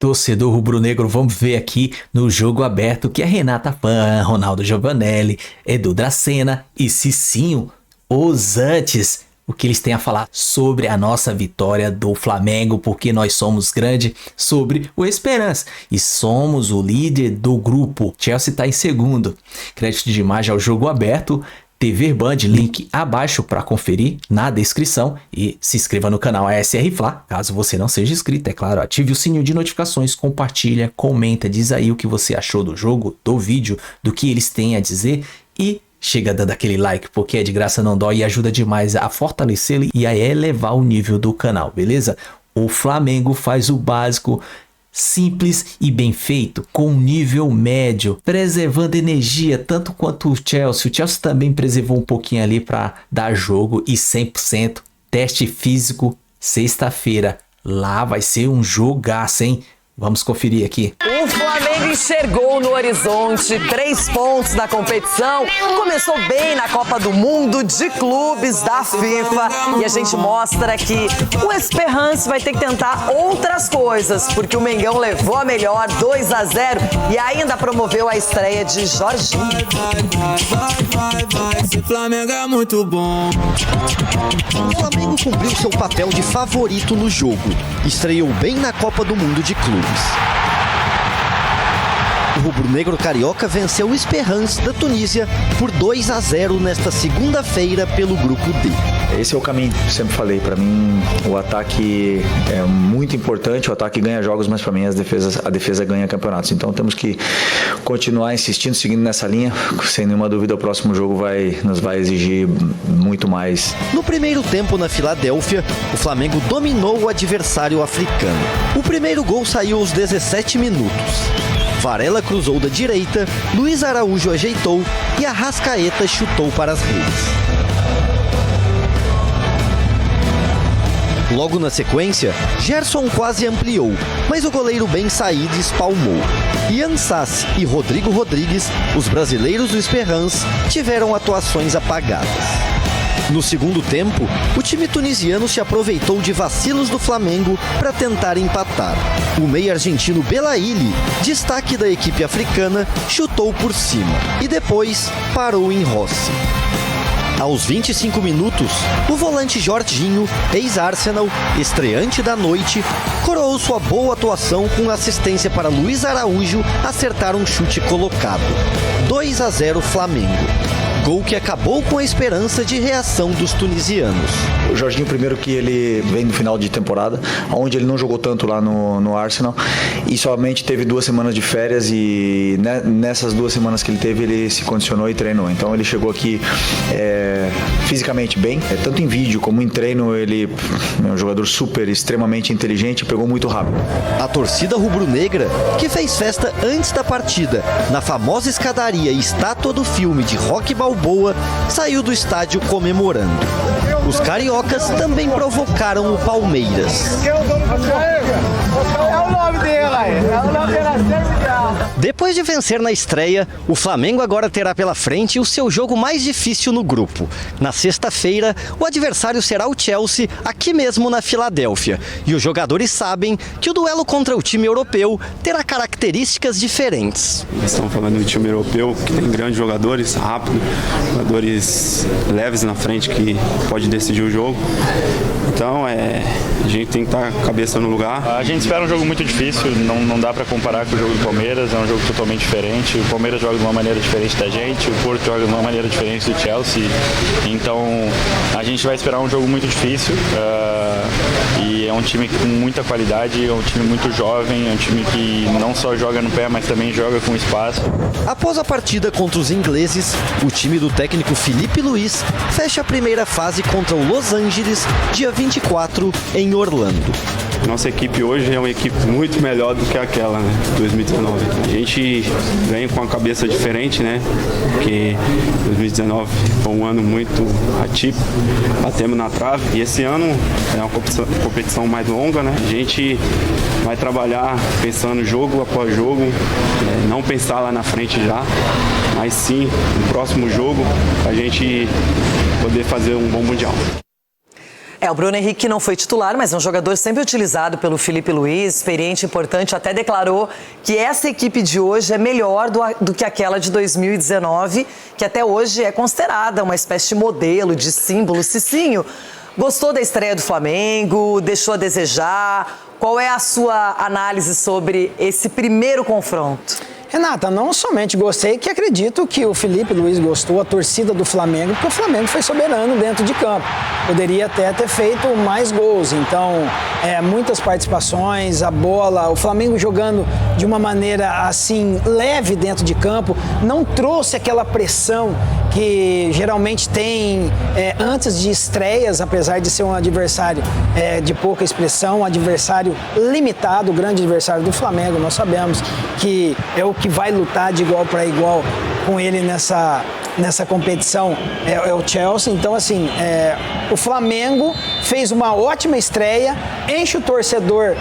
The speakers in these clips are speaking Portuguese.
Torcedor rubro-negro, vamos ver aqui no jogo aberto que a Renata Fã, Ronaldo Giovanelli, Edu Dracena e Cicinho, os antes, o que eles têm a falar sobre a nossa vitória do Flamengo, porque nós somos grande, sobre o Esperança e somos o líder do grupo. Chelsea está em segundo. Crédito de imagem ao jogo aberto. TV Band, link abaixo para conferir na descrição e se inscreva no canal ASR Fla, caso você não seja inscrito, é claro, ative o sininho de notificações, compartilha, comenta, diz aí o que você achou do jogo, do vídeo, do que eles têm a dizer e chega dando aquele like, porque é de graça, não dói e ajuda demais a fortalecê-lo e a elevar o nível do canal, beleza? O Flamengo faz o básico, simples e bem feito, com nível médio, preservando energia tanto quanto o Chelsea. O Chelsea também preservou um pouquinho ali para dar jogo e 100%. Teste físico, sexta-feira. Lá vai ser um jogaço, hein? Vamos conferir aqui. O Flamengo enxergou no horizonte 3 pontos da competição. Começou bem na Copa do Mundo de Clubes da FIFA. E a gente mostra que o Esperance vai ter que tentar outras coisas, porque o Mengão levou a melhor 2-0 e ainda promoveu a estreia de Jorginho. Esse Flamengo é muito bom. O Flamengo cumpriu seu papel de favorito no jogo. Estreou bem na Copa do Mundo de Clubes. O rubro-negro carioca venceu o Esperance da Tunísia por 2-0 nesta segunda-feira pelo grupo D. Esse é o caminho, sempre falei, para mim o ataque é muito importante, o ataque ganha jogos, mas para mim a defesa ganha campeonatos, então temos que continuar insistindo, seguindo nessa linha, sem nenhuma dúvida o próximo jogo nos vai exigir muito mais. No primeiro tempo na Filadélfia, o Flamengo dominou o adversário africano. O primeiro gol saiu aos 17 minutos. Varela cruzou da direita, Luiz Araújo ajeitou e Arrascaeta chutou para as redes. Logo na sequência, Gerson quase ampliou, mas o goleiro Ben Said espalmou. Ian Sassi e Rodrigo Rodrigues, os brasileiros do Esperance, tiveram atuações apagadas. No segundo tempo, o time tunisiano se aproveitou de vacilos do Flamengo para tentar empatar. O meia argentino Belaïli, destaque da equipe africana, chutou por cima e depois parou em Rossi. Aos 25 minutos, o volante Jorginho, ex-Arsenal, estreante da noite, coroou sua boa atuação com assistência para Luiz Araújo acertar um chute colocado. 2-0 Flamengo. Gol que acabou com a esperança de reação dos tunisianos. O Jorginho, primeiro que ele vem no final de temporada, onde ele não jogou tanto lá no Arsenal e somente teve 2 semanas de férias e nessas 2 semanas que ele teve, ele se condicionou e treinou. Então ele chegou aqui fisicamente bem, tanto em vídeo como em treino, ele é um jogador super, extremamente inteligente e pegou muito rápido. A torcida rubro-negra, que fez festa antes da partida, na famosa escadaria e estátua do filme de Rocky Balboa, saiu do estádio comemorando. Os cariocas também provocaram o Palmeiras. Depois de vencer na estreia, o Flamengo agora terá pela frente o seu jogo mais difícil no grupo. Na sexta-feira, o adversário será o Chelsea, aqui mesmo na Filadélfia. E os jogadores sabem que o duelo contra o time europeu terá características diferentes. Estamos falando de time europeu que tem grandes jogadores, rápidos, jogadores leves na frente que pode decidir o jogo. Então, a gente tem que estar com a cabeça no lugar. A gente espera um jogo muito difícil, não dá para comparar com o jogo do Palmeiras, é um jogo totalmente diferente. O Palmeiras joga de uma maneira diferente da gente, o Porto joga de uma maneira diferente do Chelsea. Então, a gente vai esperar um jogo muito difícil. E é um time com muita qualidade, é um time muito jovem, é um time que não só joga no pé, mas também joga com espaço. Após a partida contra os ingleses, o time do técnico Felipe Luiz fecha a primeira fase contra o Los Angeles, dia 24, em Orlando. Nossa equipe hoje é uma equipe muito melhor do que aquela, né, 2019. A gente vem com a cabeça diferente, né, porque 2019 foi um ano muito atípico, batemos na trave, e esse ano é uma competição mais longa, né, a gente vai trabalhar pensando jogo após jogo, não pensar lá na frente já, mas sim, no próximo jogo, a gente poder fazer um bom Mundial. O Bruno Henrique não foi titular, mas é um jogador sempre utilizado pelo Felipe Luiz, experiente, importante, até declarou que essa equipe de hoje é melhor do que aquela de 2019, que até hoje é considerada uma espécie de modelo, de símbolo. Cicinho, gostou da estreia do Flamengo? Deixou a desejar? Qual é a sua análise sobre esse primeiro confronto? Renata, não somente gostei, que acredito que o Felipe Luiz gostou, a torcida do Flamengo, porque o Flamengo foi soberano dentro de campo. Poderia até ter feito mais gols, então muitas participações, a bola, o Flamengo jogando de uma maneira assim leve dentro de campo, não trouxe aquela pressão que geralmente tem antes de estreias, apesar de ser um adversário de pouca expressão, um adversário limitado, o grande adversário do Flamengo, nós sabemos que é o que vai lutar de igual para igual com ele nessa competição é o Chelsea. Então, assim, o Flamengo fez uma ótima estreia, enche o torcedor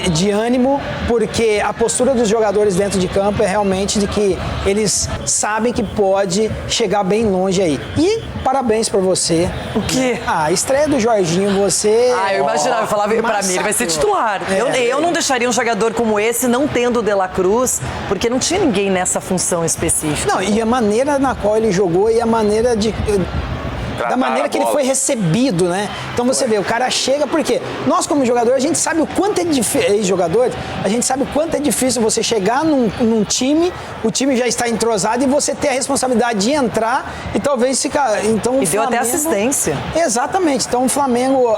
de ânimo, porque a postura dos jogadores dentro de campo é realmente de que eles sabem que pode chegar bem longe aí. E parabéns pra você. O quê? A estreia do Jorginho, você... Eu imaginava, eu falava pra mim, ele vai ser titular. Eu não deixaria um jogador como esse, não tendo o De La Cruz, porque não tinha ninguém nessa função específica. Não, e a maneira na qual ele jogou e a maneira da maneira que ele foi recebido, né? Então você vê, o cara chega, porque nós como jogador, a gente sabe o quanto é difícil, jogador, a gente sabe o quanto é difícil você chegar num time, o time já está entrosado e você ter a responsabilidade de entrar e talvez ficar... Então, e deu até assistência. Exatamente, então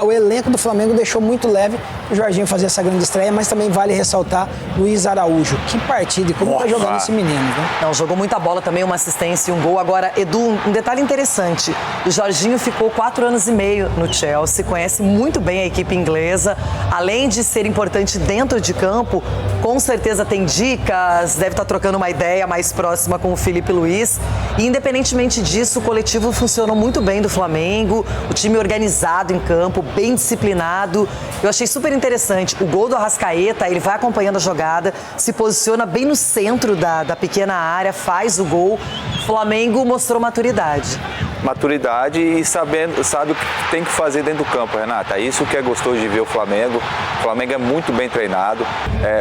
o elenco do Flamengo deixou muito leve o Jorginho fazer essa grande estreia, mas também vale ressaltar Luiz Araújo. Que partida e como tá jogando esse menino, né? Não, jogou muita bola também, uma assistência e um gol. Agora, Edu, um detalhe interessante, o Jorginho ficou 4 anos e meio no Chelsea, conhece muito bem a equipe inglesa, além de ser importante dentro de campo, com certeza tem dicas, deve estar trocando uma ideia mais próxima com o Felipe Luiz. E independentemente disso, o coletivo funcionou muito bem do Flamengo, o time organizado em campo, bem disciplinado. Eu achei super interessante, o gol do Arrascaeta, ele vai acompanhando a jogada, se posiciona bem no centro da pequena área, faz o gol. O Flamengo mostrou maturidade. Maturidade e sabe o que tem que fazer dentro do campo, Renata. Isso que é gostoso de ver o Flamengo. O Flamengo é muito bem treinado.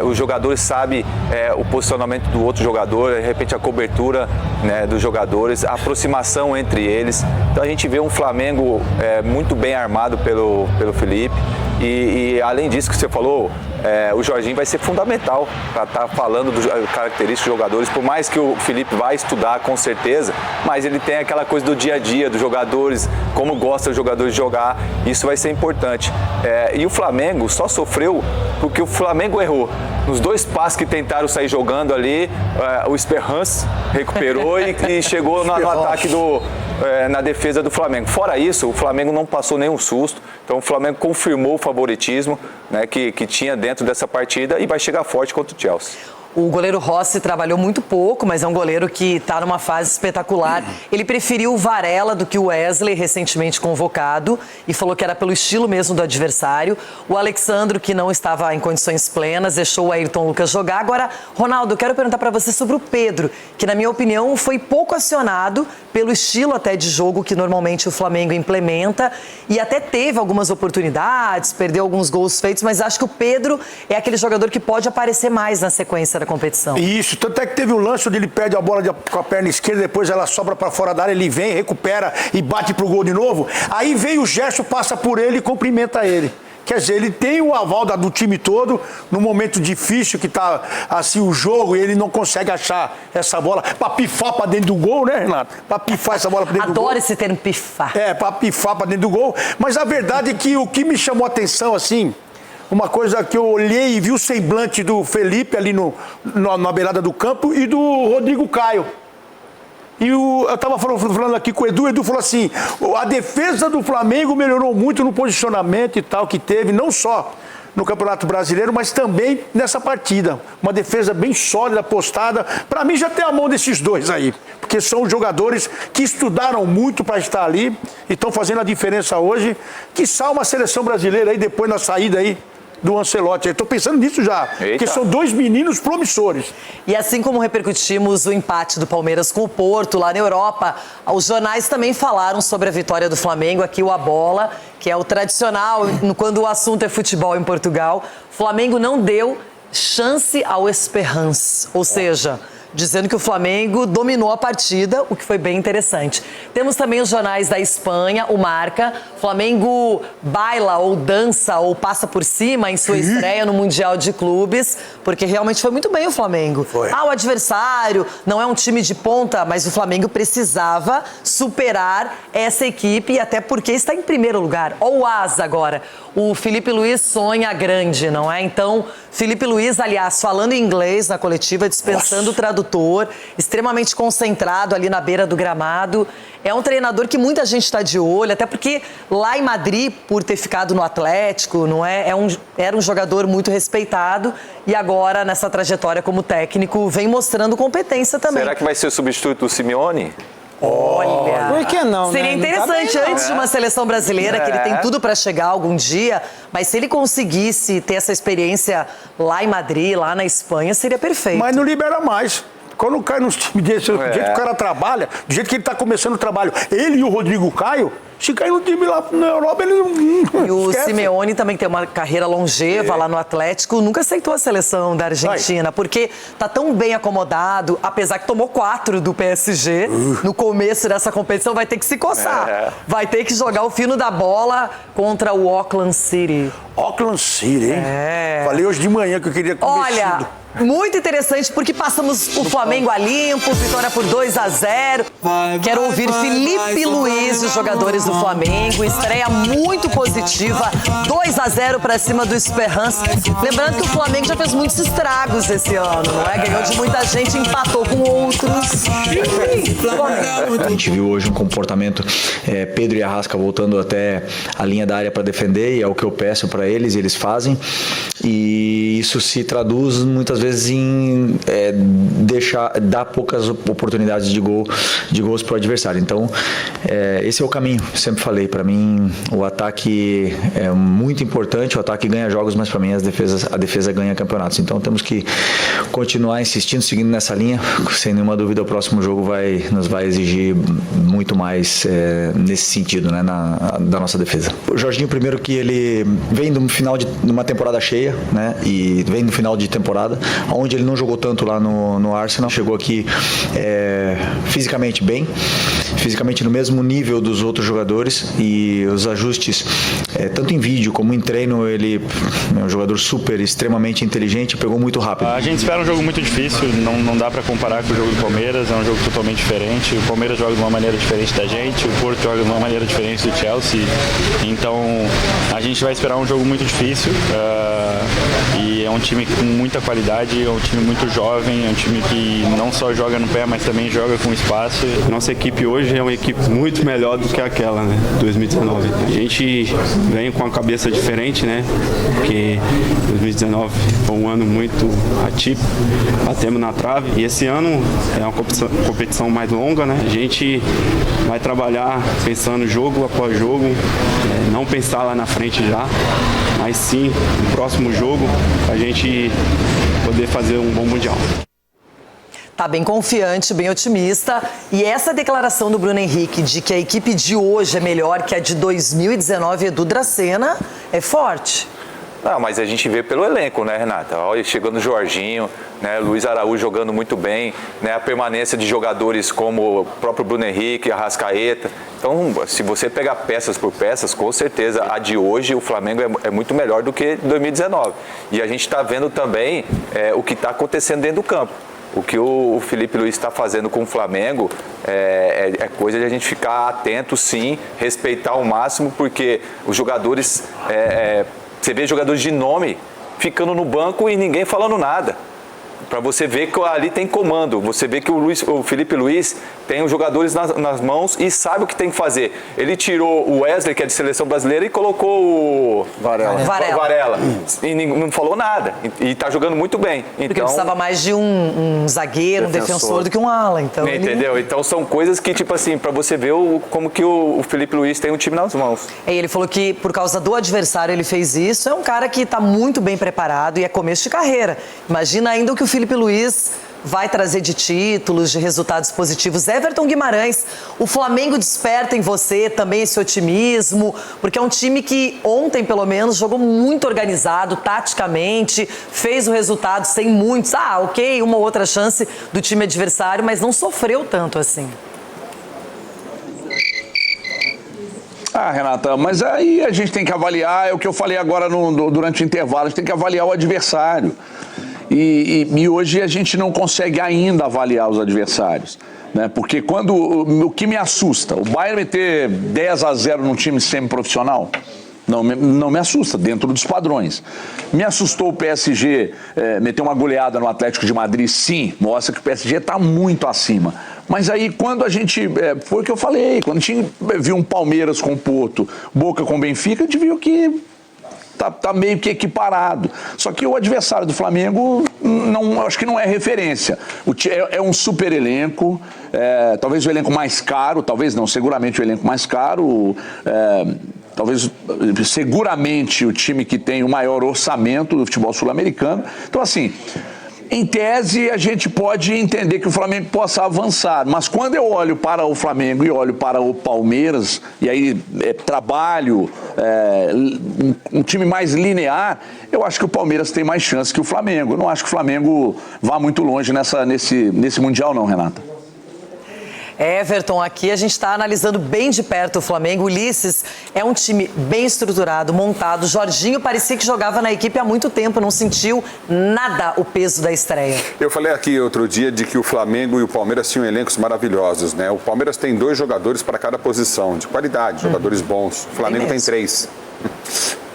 Os jogadores sabem o posicionamento do outro jogador, de repente a cobertura, né, dos jogadores, a aproximação entre eles. Então a gente vê um Flamengo muito bem armado pelo Felipe. E além disso que você falou, o Jorginho vai ser fundamental para estar falando das características dos jogadores, por mais que o Felipe vai estudar com certeza, mas ele tem aquela coisa do dia a dia dos jogadores, como gosta os jogadores de jogar, isso vai ser importante. E o Flamengo só sofreu porque o Flamengo errou. Nos 2 passes que tentaram sair jogando ali, o Sperrans recuperou e chegou no ataque na defesa do Flamengo. Fora isso, o Flamengo não passou nenhum susto, então o Flamengo confirmou o favoritismo, né, que tinha dentro dessa partida e vai chegar forte contra o Chelsea. O goleiro Rossi trabalhou muito pouco, mas é um goleiro que está numa fase espetacular. Ele preferiu o Varela do que o Wesley, recentemente convocado, e falou que era pelo estilo mesmo do adversário. O Alexandro, que não estava em condições plenas, deixou o Ayrton Lucas jogar. Agora, Ronaldo, eu quero perguntar para você sobre o Pedro, que na minha opinião foi pouco acionado pelo estilo até de jogo que normalmente o Flamengo implementa, e até teve algumas oportunidades, perdeu alguns gols feitos, mas acho que o Pedro é aquele jogador que pode aparecer mais na sequência da competição. Isso, tanto é que teve um lance onde ele perde a bola com a perna esquerda, depois ela sobra para fora da área, ele vem, recupera e bate pro gol de novo. Aí vem o Gerson, passa por ele e cumprimenta ele. Quer dizer, ele tem o aval do time todo, num momento difícil que tá assim o jogo, e ele não consegue achar essa bola pra pifar pra dentro do gol, né, Renato? Pra pifar essa bola pra dentro do gol. Adoro esse termo pifar. Pra pifar pra dentro do gol. Mas a verdade é que o que me chamou a atenção, assim, uma coisa que eu olhei e vi o semblante do Felipe ali na beirada do campo e do Rodrigo Caio. E eu estava falando aqui com o Edu falou assim, a defesa do Flamengo melhorou muito no posicionamento e tal que teve, não só no Campeonato Brasileiro, mas também nessa partida. Uma defesa bem sólida, postada. Para mim já tem a mão desses dois aí, porque são jogadores que estudaram muito para estar ali e estão fazendo a diferença hoje. Quiçá uma seleção brasileira aí, depois na saída aí do Ancelotti. Eu tô pensando nisso já, porque são 2 meninos promissores. E assim como repercutimos o empate do Palmeiras com o Porto lá na Europa, os jornais também falaram sobre a vitória do Flamengo, aqui o A Bola, que é o tradicional, quando o assunto é futebol em Portugal. O Flamengo não deu chance ao Esperance, ou seja, dizendo que o Flamengo dominou a partida, o que foi bem interessante. Temos também os jornais da Espanha, o Marca. Flamengo baila ou dança ou passa por cima em sua estreia no Mundial de Clubes, porque realmente foi muito bem o Flamengo. O adversário não é um time de ponta, mas o Flamengo precisava superar essa equipe, e até porque está em primeiro lugar. Olha o Asa agora. O Felipe Luiz sonha grande, não é? Então, Felipe Luiz, aliás, falando em inglês na coletiva, dispensando o tradutor, extremamente concentrado ali na beira do gramado. É um treinador que muita gente está de olho, até porque lá em Madrid, por ter ficado no Atlético, não é? Era um jogador muito respeitado, e agora, nessa trajetória como técnico, vem mostrando competência também. Será que vai ser o substituto do Simeone? Olha, por que não? Seria interessante antes de uma seleção brasileira, que ele tem tudo para chegar algum dia, mas se ele conseguisse ter essa experiência lá em Madrid, lá na Espanha, seria perfeito. Mas não libera mais. Quando cai nos times desse, do jeito que o cara trabalha, do jeito que ele está começando o trabalho, ele e o Rodrigo Caio, se cair no time lá na Europa, ele não. E o Simeone também tem uma carreira longeva lá no Atlético, nunca aceitou a seleção da Argentina, porque tá tão bem acomodado, apesar que tomou 4 do PSG no começo dessa competição, vai ter que se coçar. Vai ter que jogar o fino da bola contra o Auckland City. Auckland City, hein? Falei hoje de manhã que eu queria comer. Olha, muito interessante, porque passamos o Flamengo a limpo, vitória por 2-0. Quero ouvir Felipe Luiz, os jogadores do Flamengo. Estreia muito positiva, 2-0 para cima do Esperance. Lembrando que o Flamengo já fez muitos estragos esse ano, não é? Ganhou de muita gente, empatou com outros. A gente viu hoje um comportamento, Pedro e Arrasca voltando até a linha da área para defender, e é o que eu peço para eles, e eles fazem. E isso se traduz muitas vezes em dar poucas oportunidades de gols para o adversário. Então, esse é o caminho. Sempre falei, para mim o ataque é muito importante, o ataque ganha jogos, mas para mim a defesa ganha campeonatos. Então temos que continuar insistindo, seguindo nessa linha. Sem nenhuma dúvida, o próximo jogo nos vai exigir muito mais nesse sentido, né, da nossa defesa. O Jorginho, primeiro, que ele vem do final de uma temporada cheia, né, e vem no final de temporada, onde ele não jogou tanto lá no Arsenal. Chegou aqui fisicamente bem, fisicamente no mesmo nível dos outros jogadores, e os ajustes, tanto em vídeo como em treino, ele é um jogador extremamente inteligente, pegou muito rápido. A gente espera um jogo muito difícil, não dá para comparar com o jogo do Palmeiras, é um jogo totalmente diferente. O Palmeiras joga de uma maneira diferente da gente, o Porto joga de uma maneira diferente do Chelsea, então a gente vai esperar um jogo muito difícil, e é um time com muita qualidade, é um time muito jovem, é um time que não só joga no pé, mas também joga com espaço. Nossa equipe hoje é uma equipe muito melhor do que aquela, né, 2019. A gente vem com a cabeça diferente, né, porque 2019 foi um ano muito atípico, batemos na trave, e esse ano é uma competição mais longa, né, a gente vai trabalhar pensando jogo após jogo, não pensar lá na frente já, mas sim, no próximo jogo, a gente poder fazer um bom Mundial. Tá bem confiante, bem otimista. E essa declaração do Bruno Henrique de que a equipe de hoje é melhor que a de 2019, Edu Dracena, é forte. Não, mas a gente vê pelo elenco, né, Renata? Olha, chegando o Jorginho, né, Luiz Araújo jogando muito bem, né, a permanência de jogadores como o próprio Bruno Henrique, Arrascaeta. Então, se você pegar peças por peças, com certeza a de hoje o Flamengo é muito melhor do que 2019. E a gente está vendo também o que está acontecendo dentro do campo. O que o Felipe Luiz está fazendo com o Flamengo é coisa de a gente ficar atento, sim, respeitar ao máximo, porque os jogadores... você vê jogadores de nome ficando no banco e ninguém falando nada. Para você ver que ali tem comando, você vê que o Felipe Luiz tem os jogadores nas mãos e sabe o que tem que fazer. Ele tirou o Wesley, que é de seleção brasileira, e colocou o Varela. E não falou nada. E tá jogando muito bem. Então, porque precisava mais de um zagueiro, um defensor do que um ala. Então entendeu? Então são coisas que, tipo assim, para você ver como que o Felipe Luiz tem um time nas mãos. E ele falou que por causa do adversário ele fez isso. É um cara que está muito bem preparado e é começo de carreira. Imagina ainda o que o Felipe Luiz vai trazer de títulos, de resultados positivos. Everton Guimarães, o Flamengo desperta em você também esse otimismo, porque é um time que ontem, pelo menos, jogou muito organizado, taticamente, fez o resultado sem muitos. Ok, uma ou outra chance do time adversário, mas não sofreu tanto assim. Renata, mas aí a gente tem que avaliar, é o que eu falei agora durante o intervalo, a gente tem que avaliar o adversário. E hoje a gente não consegue ainda avaliar os adversários, né? Porque o que me assusta, o Bayern meter 10-0 num time semi-profissional, não me assusta, dentro dos padrões. Me assustou o PSG meter uma goleada no Atlético de Madrid, sim, mostra que o PSG está muito acima. Mas aí quando a gente, foi o que eu falei, quando a gente viu um Palmeiras com o Porto, Boca com o Benfica, a gente viu que tá meio que equiparado. Só que o adversário do Flamengo, acho que não é referência. É um super elenco, talvez o elenco mais caro, talvez não, seguramente o elenco mais caro, seguramente o time que tem o maior orçamento do futebol sul-americano. Então, assim, em tese, a gente pode entender que o Flamengo possa avançar, mas quando eu olho para o Flamengo e olho para o Palmeiras, e aí trabalho um time mais linear, eu acho que o Palmeiras tem mais chance que o Flamengo. Eu não acho que o Flamengo vá muito longe nesse Mundial não, Renata. Everton, aqui a gente está analisando bem de perto o Flamengo. O Ulisses é um time bem estruturado, montado. O Jorginho parecia que jogava na equipe há muito tempo, não sentiu nada o peso da estreia. Eu falei aqui outro dia de que o Flamengo e o Palmeiras tinham elencos maravilhosos, né? O Palmeiras tem 2 jogadores para cada posição, de qualidade, jogadores bons. O Flamengo tem 3.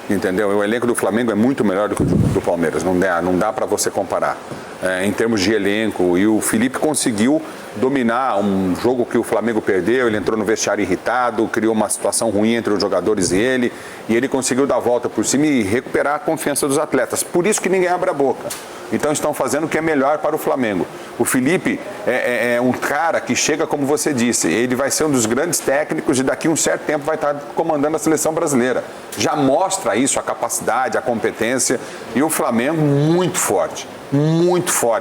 Entendeu? O elenco do Flamengo é muito melhor do que o do Palmeiras, não dá para você comparar. Em termos de elenco, e o Felipe conseguiu dominar um jogo que o Flamengo perdeu, ele entrou no vestiário irritado, criou uma situação ruim entre os jogadores e ele conseguiu dar a volta por cima e recuperar a confiança dos atletas. Por isso que ninguém abre a boca. Então estão fazendo o que é melhor para o Flamengo. O Felipe é um cara que chega, como você disse, ele vai ser um dos grandes técnicos e daqui a um certo tempo vai estar comandando a seleção brasileira. Já mostra isso, a capacidade, a competência, e o Flamengo muito forte,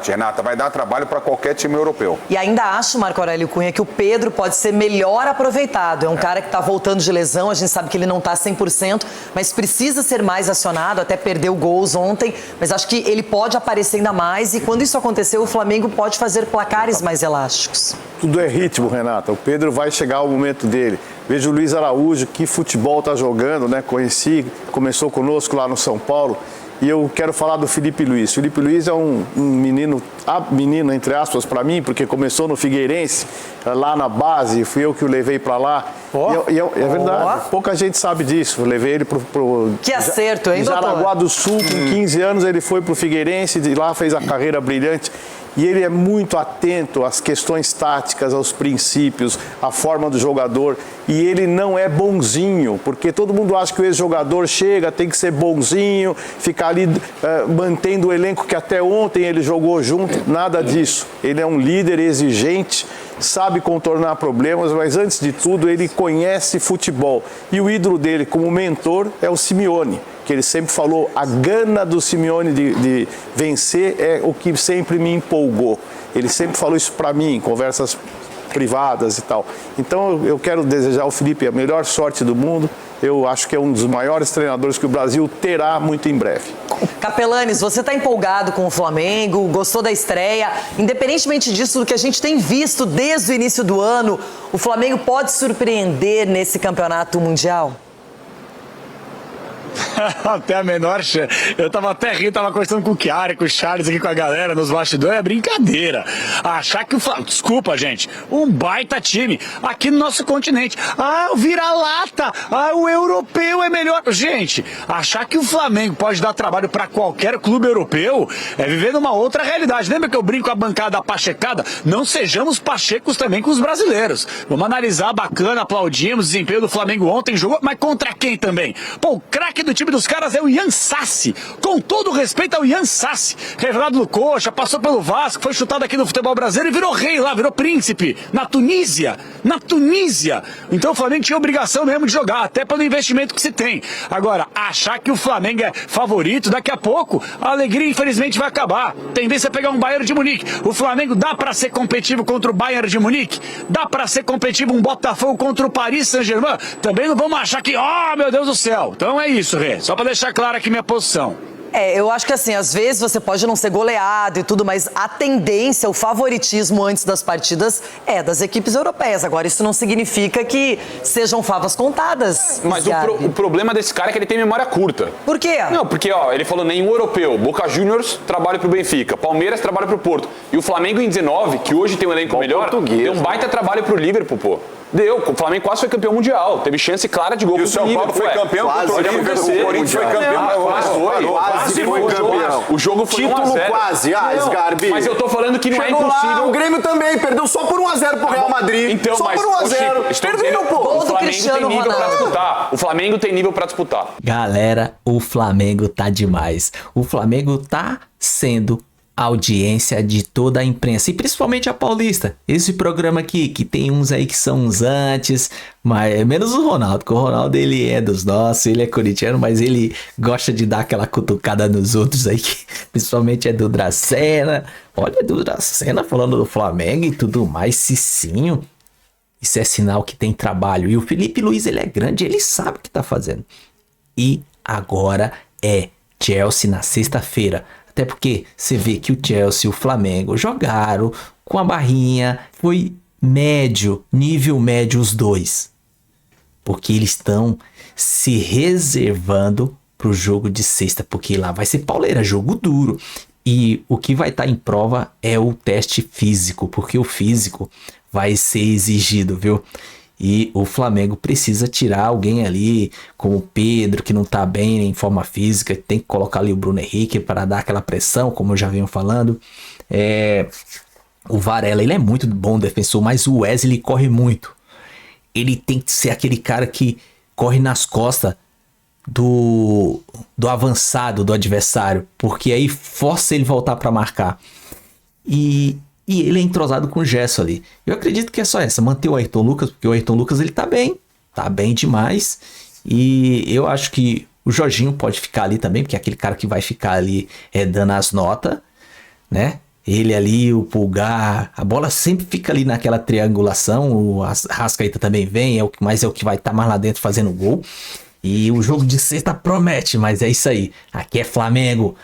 Renata. Vai dar trabalho para qualquer time europeu. E ainda acho, Marco Aurélio Cunha, que o Pedro pode ser melhor aproveitado. É um cara que está voltando de lesão, a gente sabe que ele não está 100%, mas precisa ser mais acionado, até perdeu gols ontem, mas acho que ele pode aparecer ainda mais e quando isso acontecer, o Flamengo pode fazer placares mais elásticos. Tudo é ritmo, Renata. O Pedro vai chegar o momento dele. Veja o Luiz Araújo, que futebol tá jogando, né? Começou conosco lá no São Paulo. E eu quero falar do Felipe Luiz. Felipe Luiz é um menino, entre aspas, para mim, porque começou no Figueirense, lá na base, fui eu que o levei para lá. É verdade, pouca gente sabe disso. Eu levei ele pro que acerto, hein, doutor? Jaraguá do Sul, com 15 anos, ele foi pro Figueirense, de lá fez a carreira brilhante. E ele é muito atento às questões táticas, aos princípios, à forma do jogador. E ele não é bonzinho, porque todo mundo acha que o ex-jogador chega, tem que ser bonzinho, ficar ali mantendo o elenco que até ontem ele jogou junto. Nada disso. Ele é um líder exigente, sabe contornar problemas, mas antes de tudo ele conhece futebol. E o ídolo dele como mentor é o Simeone, que ele sempre falou, a gana do Simeone de vencer é o que sempre me empolgou. Ele sempre falou isso para mim, em conversas privadas e tal. Então eu quero desejar ao Felipe a melhor sorte do mundo. Eu acho que é um dos maiores treinadores que o Brasil terá muito em breve. Capelanes, você está empolgado com o Flamengo, gostou da estreia? Independentemente disso, do que a gente tem visto desde o início do ano, o Flamengo pode surpreender nesse campeonato mundial? Até a menor chance. Eu tava até rindo, tava conversando com o Chiara, com o Charles aqui com a galera nos bastidores. É brincadeira. Achar que o Flamengo... Desculpa, gente. Um baita time aqui no nosso continente. O vira-lata. O europeu é melhor. Gente, achar que o Flamengo pode dar trabalho pra qualquer clube europeu é viver numa outra realidade. Lembra que eu brinco com a bancada pachecada? Não sejamos pachecos também com os brasileiros. Vamos analisar, bacana, aplaudimos o desempenho do Flamengo ontem, jogou, mas contra quem também? Pô, o craque do time dos caras é o Yan Sassi. Com todo respeito ao Yan Sassi, revelado no Coxa, passou pelo Vasco, foi chutado aqui no futebol brasileiro e virou rei lá, virou príncipe, na Tunísia. Então o Flamengo tinha obrigação mesmo de jogar, até pelo investimento que se tem. Agora, achar que o Flamengo é favorito, daqui a pouco a alegria infelizmente vai acabar. Tendência a pegar um Bayern de Munique. O Flamengo dá pra ser competitivo contra o Bayern de Munique? Dá pra ser competitivo um Botafogo contra o Paris Saint-Germain? Também não vamos achar que, meu Deus do céu. Então é isso, Rê. Só pra deixar clara aqui minha posição. Eu acho que assim, às vezes você pode não ser goleado e tudo, mas a tendência, o favoritismo antes das partidas é das equipes europeias. Agora, isso não significa que sejam favas contadas. Mas o problema desse cara é que ele tem memória curta. Por quê? Não, porque ele falou nenhum europeu. Boca Juniors trabalha pro Benfica, Palmeiras trabalha pro Porto. E o Flamengo em 19, que hoje tem um elenco melhor, deu um baita trabalho pro Liverpool, pô. O Flamengo quase foi campeão mundial. Teve chance clara de gol. E o São Paulo foi campeão contra o Liverpool. O Corinthians foi campeão. Quase foi campeão. O jogo foi 1 a 0. Título quase. Sgarbi. Mas eu tô falando que não é impossível. O Grêmio também perdeu só por 1-0 pro Real Madrid. Então, só por 1-0. Perdeu, pô. O Flamengo tem nível pra disputar. O Flamengo tem nível pra disputar. Galera, o Flamengo tá demais. O Flamengo tá sendo audiência de toda a imprensa, e principalmente a paulista. Esse programa aqui, que tem uns aí que são uns antes, mas menos o Ronaldo, porque o Ronaldo ele é dos nossos, ele é corintiano, mas ele gosta de dar aquela cutucada nos outros aí, que principalmente é do Dracena. Olha, do Dracena falando do Flamengo e tudo mais, Cicinho. Isso é sinal que tem trabalho. E o Felipe Luiz, ele é grande, ele sabe o que tá fazendo. E agora é Chelsea na sexta-feira. Até porque você vê que o Chelsea e o Flamengo jogaram com a barrinha, foi médio, nível médio os dois. Porque eles estão se reservando para o jogo de sexta, porque lá vai ser pauleira, jogo duro. E o que vai estar em prova é o teste físico, porque o físico vai ser exigido, viu? E o Flamengo precisa tirar alguém ali, como o Pedro, que não tá bem em forma física. Tem que colocar ali o Bruno Henrique para dar aquela pressão, como eu já venho falando. O Varela, ele é muito bom defensor, mas o Wesley corre muito. Ele tem que ser aquele cara que corre nas costas do avançado, do adversário, porque aí força ele voltar para marcar. E ele é entrosado com o Gerson ali. Eu acredito que é só essa, manter o Ayrton Lucas, porque o Ayrton Lucas ele tá bem demais. E eu acho que o Jorginho pode ficar ali também, porque é aquele cara que vai ficar ali dando as notas, né? Ele ali, o Pulgar, a bola sempre fica ali naquela triangulação. O Arrascaeta também vem, mas é o que vai estar mais lá dentro fazendo gol. E o jogo de sexta promete, mas é isso aí. Aqui é Flamengo.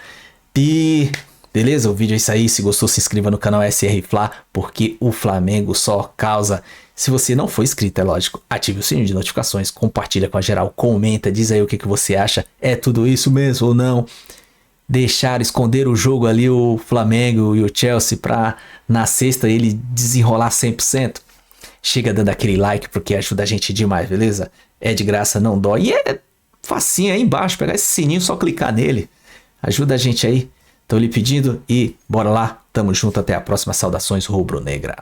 Beleza? O vídeo é isso aí. Se gostou, se inscreva no canal SR Fla, porque o Flamengo só causa. Se você não for inscrito, é lógico, ative o sininho de notificações, compartilha com a geral, comenta, diz aí o que você acha. É tudo isso mesmo ou não? Esconder o jogo ali, o Flamengo e o Chelsea, pra na sexta ele desenrolar 100%? Chega dando aquele like, porque ajuda a gente demais, beleza? É de graça, não dói. E é facinho aí embaixo, pegar esse sininho, só clicar nele. Ajuda a gente aí. Tô lhe pedindo e bora lá. Tamo junto, até a próxima. Saudações rubro-negra.